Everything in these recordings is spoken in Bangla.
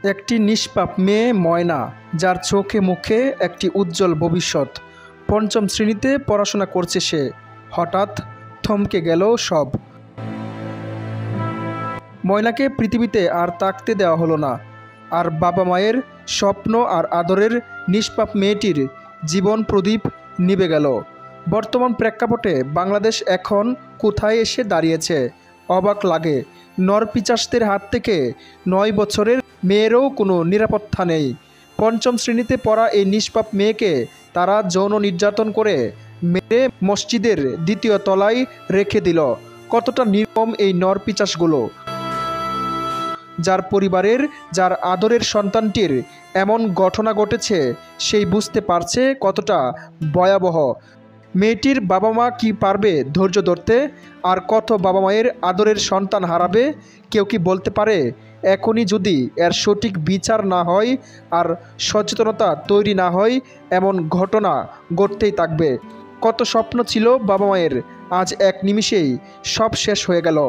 একটি নিষ্পাপ মেয়ে ময়না, যার চোখে মুখে একটি উজ্জ্বল ভবিষ্যৎ। পঞ্চম শ্রেণীতে পড়াশোনা করছে সে। হঠাৎ থমকে গেল সব। ময়নাকে পৃথিবীতে আর তাকতে দেওয়া হলো না। আর বাবা মায়ের স্বপ্ন আর আদরের নিষ্পাপ মেয়েটির জীবন প্রদীপ নিভে গেল। বর্তমান প্রেক্ষাপটে বাংলাদেশ এখন কোথায় এসে দাঁড়িয়েছে অবাক লাগে। নরপিচাসদের হাত থেকে 9 বছরের মেয়েরও কোনো নিরাপত্তা নেই। পঞ্চম শ্রেণীতে পড়া এই নিষ্পাপ মেয়েকে তারা যৌন নির্যাতন করে মেরে মসজিদের 2য় তলায় রেখে দিল। কতটা নির্মম এই নরপিচাসগুলো! যার পরিবারের, যার আদরের সন্তানটির এমন ঘটনা ঘটেছে, সেই বুঝতে পারছে কতটা ভয়াবহ। মেয়েটির বাবা মা কি পারবে ধৈর্য ধরতে? আর কত বাবা মায়ের আদরের সন্তান হারাবে? কেউ কি বলতে পারে? এখনই যদি এর সঠিক বিচার না হয় আর সচেতনতা তৈরি না হয়, এমন ঘটনা ঘটতেই থাকবে। কত স্বপ্ন ছিল বাবা মায়ের, আজ এক নিমিষেই সব শেষ হয়ে গেল।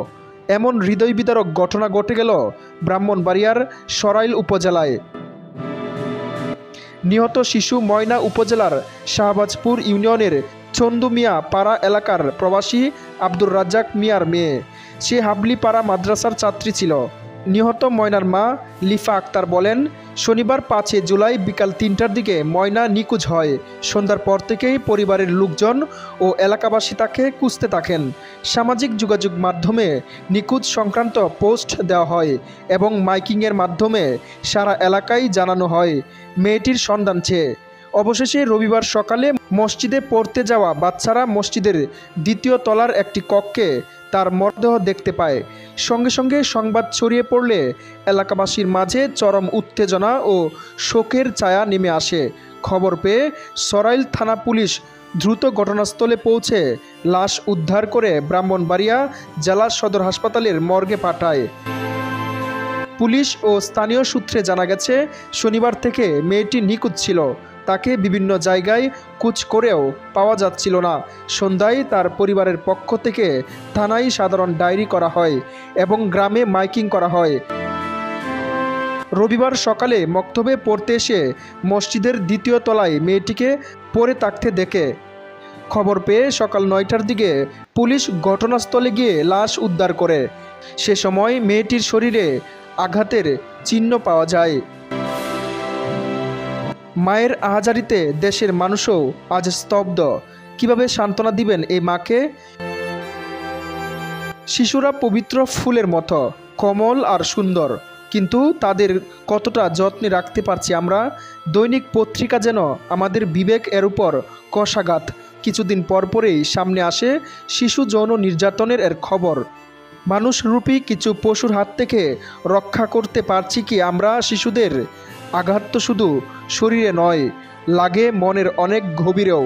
এমন হৃদয় বিদারক ঘটনা ঘটে গেল ব্রাহ্মণবাড়িয়ার সরাইল উপজেলায়। নিহত শিশু ময়না উপজেলার শাহবাজপুর ইউনিয়নের চন্দু মিয়া পাড়া এলাকার প্রবাসী আব্দুর রাজ্জাক মিয়ার মেয়ে। সে হাবলিপাড়া মাদ্রাসার ছাত্রী ছিল। নিহত ময়নার মা লিফা আক্তার বলেন, শনিবার 5 জুলাই বিকাল 3টার দিকে ময়না নিখোঁজ হয়। সন্ধ্যার পর থেকেই পরিবারের লোকজন ও এলাকাবাসী তাকে খুঁজতে থাকেন। সামাজিক যোগাযোগ মাধ্যমে নিখোঁজ সংক্রান্ত পোস্ট দেওয়া হয় এবং মাইকিংয়ের মাধ্যমে সারা এলাকায় জানানো হয় মেয়েটির সন্ধান চেয়ে। অবশেষে রবিবার সকালে মসজিদে পড়তে যাওয়া বাচ্চারা মসজিদের 2য় তলার একটি কক্ষে তার মরদেহ দেখতে পায়। সঙ্গে সঙ্গে সংবাদ ছড়িয়ে পড়লে এলাকাবাসীর মাঝে চরম উত্তেজনা ও শোকের ছায়া নেমে আসে। খবর পেয়ে সরাইল থানা পুলিশ দ্রুত ঘটনাস্থলে পৌঁছে লাশ উদ্ধার করে ব্রাহ্মণবাড়িয়া জেলা সদর হাসপাতালের মর্গে পাঠায়। পুলিশ ও স্থানীয় সূত্রে জানা গেছে, শনিবার থেকে মেয়েটি নিখোঁজ ছিল। তাকে বিভিন্ন জায়গায় খোঁজ করেও পাওয়া যাচ্ছিল না। সন্ধ্যায় তার পরিবারের পক্ষ থেকে থানায় সাধারণ ডায়েরি করা হয় এবং গ্রামে মাইকিং করা হয়। রবিবার সকালে মক্তবে পড়তে এসে মসজিদের 2য় তলায় মেয়েটিকে পড়ে থাকতে দেখে। খবর পেয়ে সকাল 9টার দিকে পুলিশ ঘটনাস্থলে গিয়ে লাশ উদ্ধার করে। সে সময় মেয়েটির শরীরে আঘাতের চিহ্ন পাওয়া যায়। মায়ের আহাজারিতে দেশের মানুষও আজ স্তব্ধ। কিভাবে সান্ত্বনা দিবেন এই মাকে? শিশুরা পবিত্র ফুলের মতো কোমল আর সুন্দর, কিন্তু তাদের কতটা যত্নে রাখতে পারছি আমরা? দৈনিক পত্রিকা যেন আমাদের বিবেক এর উপর কষাঘাত। কিছুদিন পরপরেই সামনে আসে শিশু যৌন নির্যাতনের এর খবর। মানুষরূপী কিছু পশুর হাত থেকে রক্ষা করতে পারছি কি আমরা শিশুদের? আঘাত তো শুধু শরীরে নয়, লাগে মনের অনেক গভীরেও।